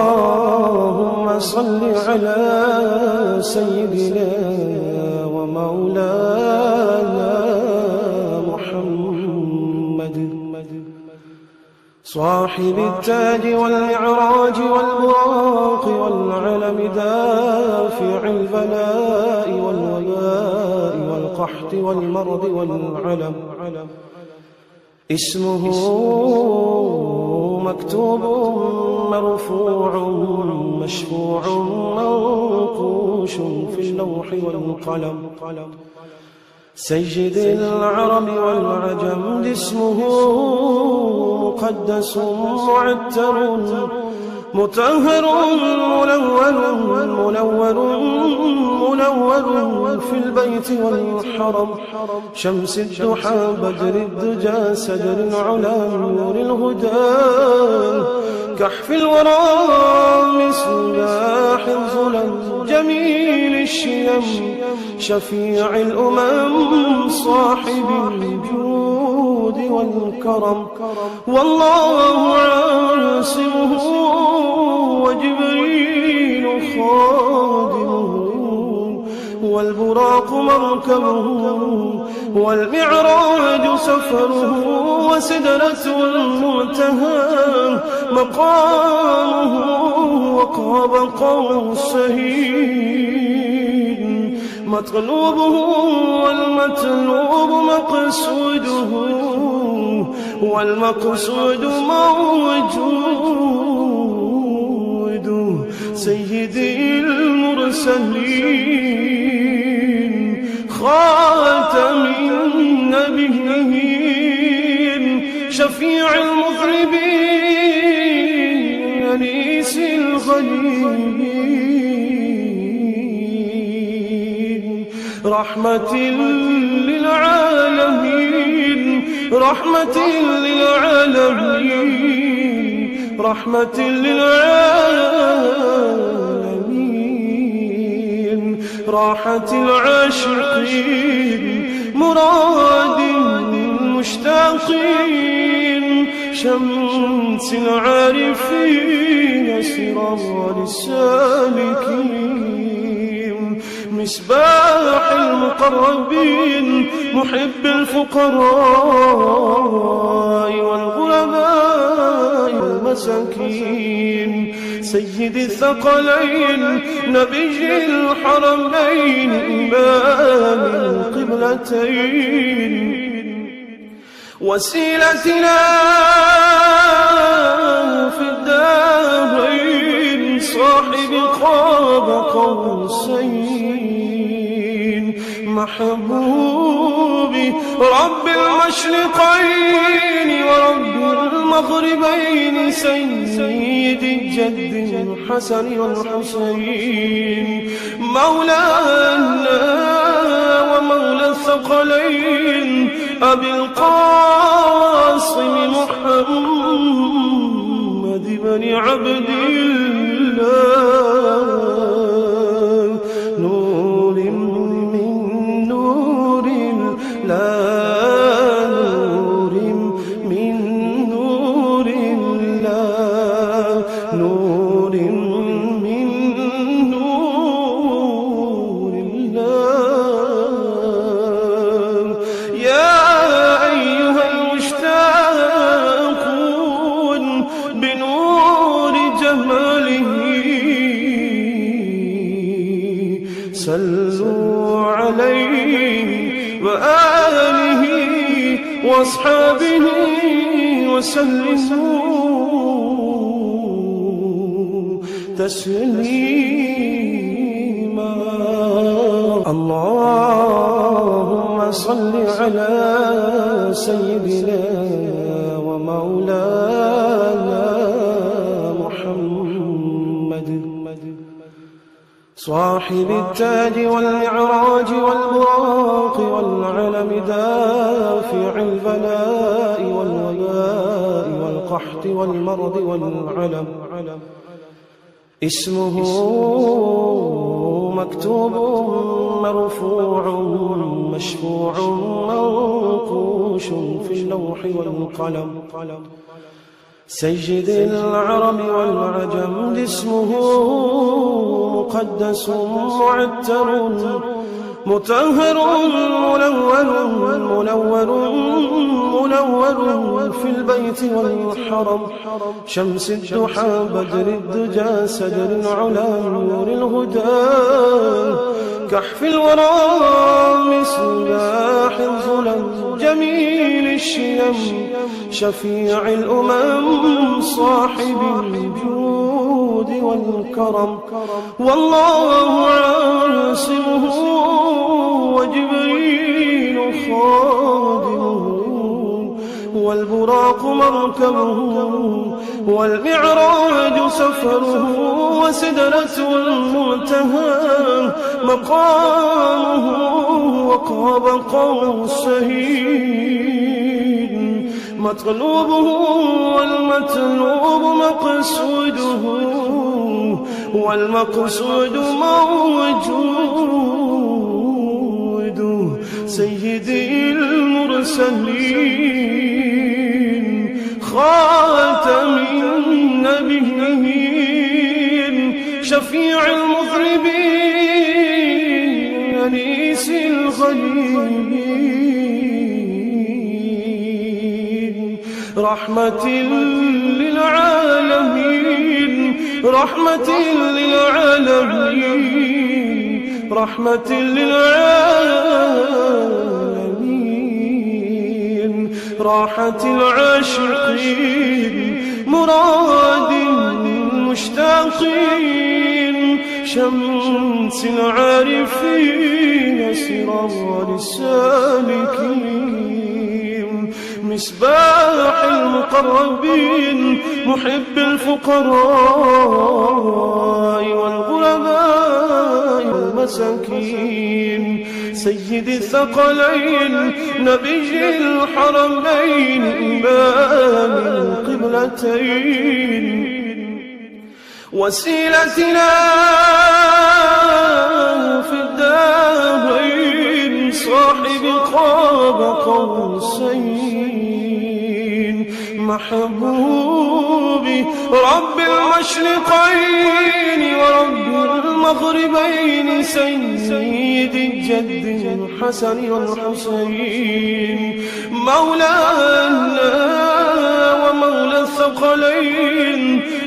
اللهم صل على سيدنا ومولانا محمد صاحب التاج والمعراج والبراق والعلم دافع البلاء والوباء والقحط والمرض والعلم اسمه مكتوب مرفوع مشفوع منقوش في اللوح والقلم سيد العرب والعجم اسمه مقدس معتر مطهر منور في البيت والحرم شمس الضحى بدر الدجى سدر العلا نور الهدى كحف الورى مصباح الظلم جميل الشيم شفيع الأمم صاحب الجود والكرم والله عاصمه وجبريل خادمه والبراق مركبه والمعراج سفره وسدرة المنتهى مقامه وقاب قوسين مطلوبه والمطلوب مقصوده والمقصود موجود سيدي المرسلين خاتم النبيين شفيع المذنبين أنيس الغليل رحمة للعالمين رحمة للعالمين رحمة للعالمين راحة العاشقين مراد المشتاقين شمس العارفين سرار السالكين مصباح المقربين محب الفقراء والغرباء والمساكين سيد الثقلين نبي الحرمين إمام القبلتين وسيلتنا في الدارين صاحب قاب قوسين محبوبي رب المشرقين ورب المغربين سيد الجد الحسن والحسين مولانا ومولى الثقلين أبي القاسم محمد بن عبد الله نور من نور الله نور من نور الله نور من نور الله يا أيها المشتاقون بنور جماله صلوا عليه وآله وأصحابه وسلموا تسليما اللهم صل على سيدنا ومولانا محمد صاحب التاج والمعراج والبراق والعلم دافع البلاء والوباء والقحط والمرض والعلم اسمه مكتوب مرفوع مشفوع منقوش في اللوح والقلم سيد العرب والعجم جسمه مقدس معتر مطهر منور في البيت والحرم شمس الضحى بدر الدجى سدر العلا نور الهدى كحف الورى مصباح الظلم جميل الشيم شفيع الأمم صاحب الجود والكرم والله عاصمه وجبريل خادمه والبراق مركبه والمعراج سفره وسدرة المنتهى مقامه وقاب قوسين مطلوبه والمطلوب مقصوده والمقصود موجود سيدي المرسلين خاتم النبيين شفيع المذنبين أنيس الغليل رحمة للعالمين رحمة للعالمين رحمة للعالمين راحة العاشقين مراد المشتاقين شمس العارفين سراج السالكين مصباح المقربين محب الفقراء والغرباء والمساكين سيد الثقلين نبي الحرمين إمام القبلتين وسيلتنا في الدارين صاحب قاب قوسين محبوبي رب المشرقين ورب المغربين سيد الجد الحسن والحسين مولانا ومولى الثقلين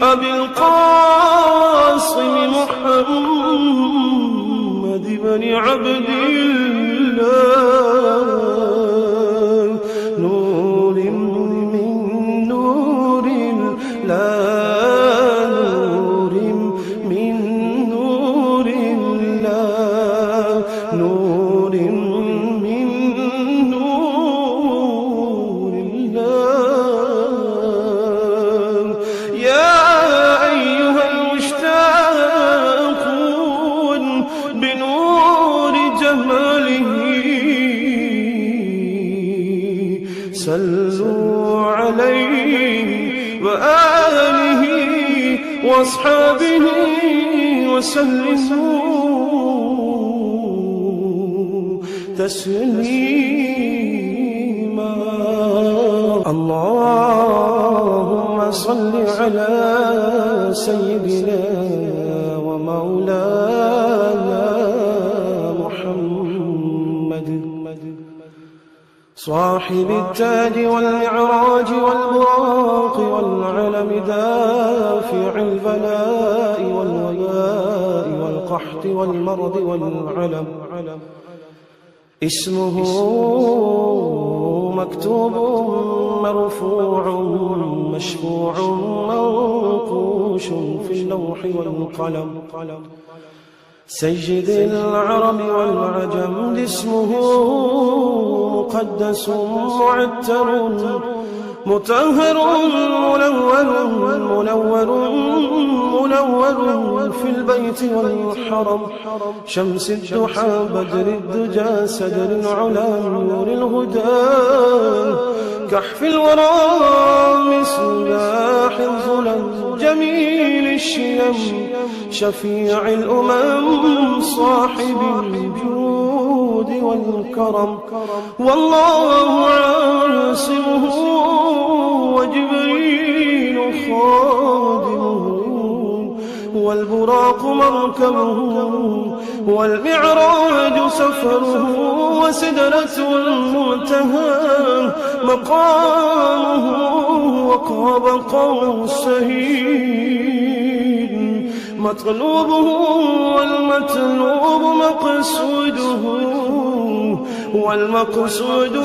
أبي القاسم محمد بن عبد الله نور من نور الله نور من نور الله نور من نور الله يا أيها المشتاقون بنور جماله صلوا عليه وآله وأصحابه وسلموا تسليما اللهم صل على سيدنا ومولانا محمد صاحب التاج والمعراج والبراق والعلم دافع البلاء والوباء والقحط والمرض والعلم اسمه مكتوب مرفوع مشفوع منقوش في اللوح والقلم سيد العرب والعجم جسمه مقدس معتر مطهر منور في البيت والحرم شمس الضحى بدر الدجى سدر العلا نور الهدى كحف الورى مصباح الظلم جميل الشيم شفيع الأمم صاحب الجود والكرم والله عاصمه وجبريل خادمه والبراق مركبه والمعراج سفره وسدرة المنتهى مقامه وقاب قوسين مطلوبه والمطلوب مقصوده والمقصود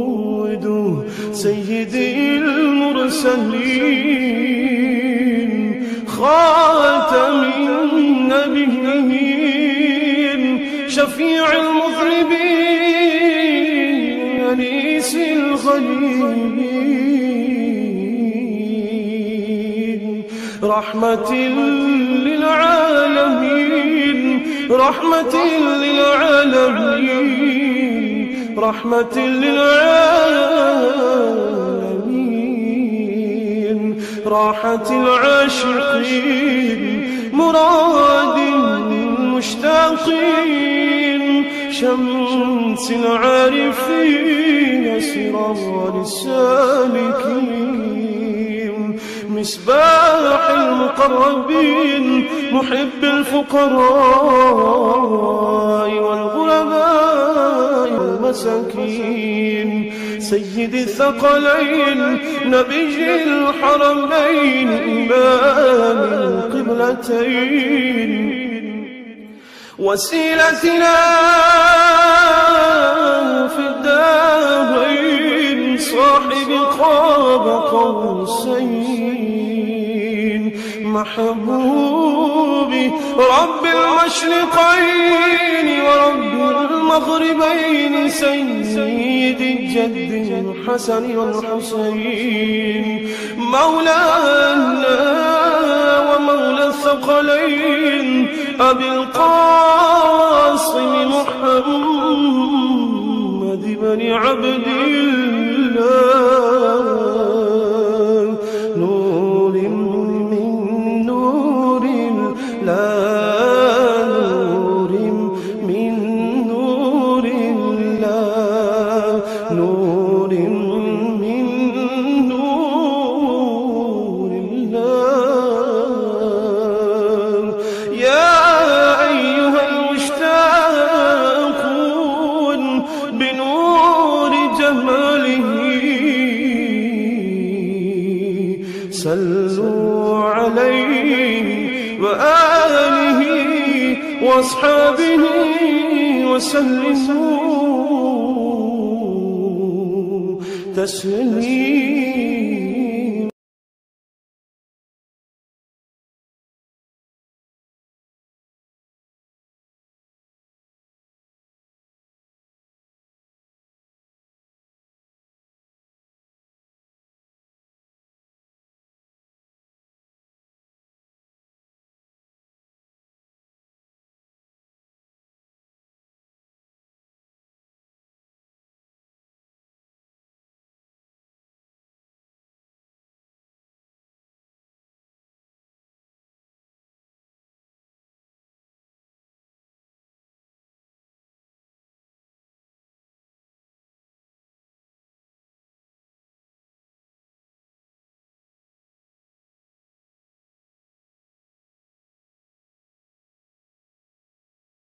موجود سيدي المرسلين خاتم النبيين شفيع المذنبين أنيس الغليل رحمة للعالمين رحمة للعالمين رحمة للعالمين راحة العاشقين مراد المشتاقين شمس العارفين سراج السالكين مصباح المقربين محب الفقراء والغرباء والمساكين سيد الثقلين نبي الحرمين إمام القبلتين وسيلتنا في الدارين صاحب قاب قوسين محبوبي رب المشرقين ورب المغربين سيد الجد الحسن والحسين مولانا ومولى الثقلين أبي القاسم محمد بن عبد الله نور من نور الله نور من نور الله نور من نور الله يا أيها المشتاقون بنور جماله صلوا عليه وآله وأصحابه وسلموا تسليما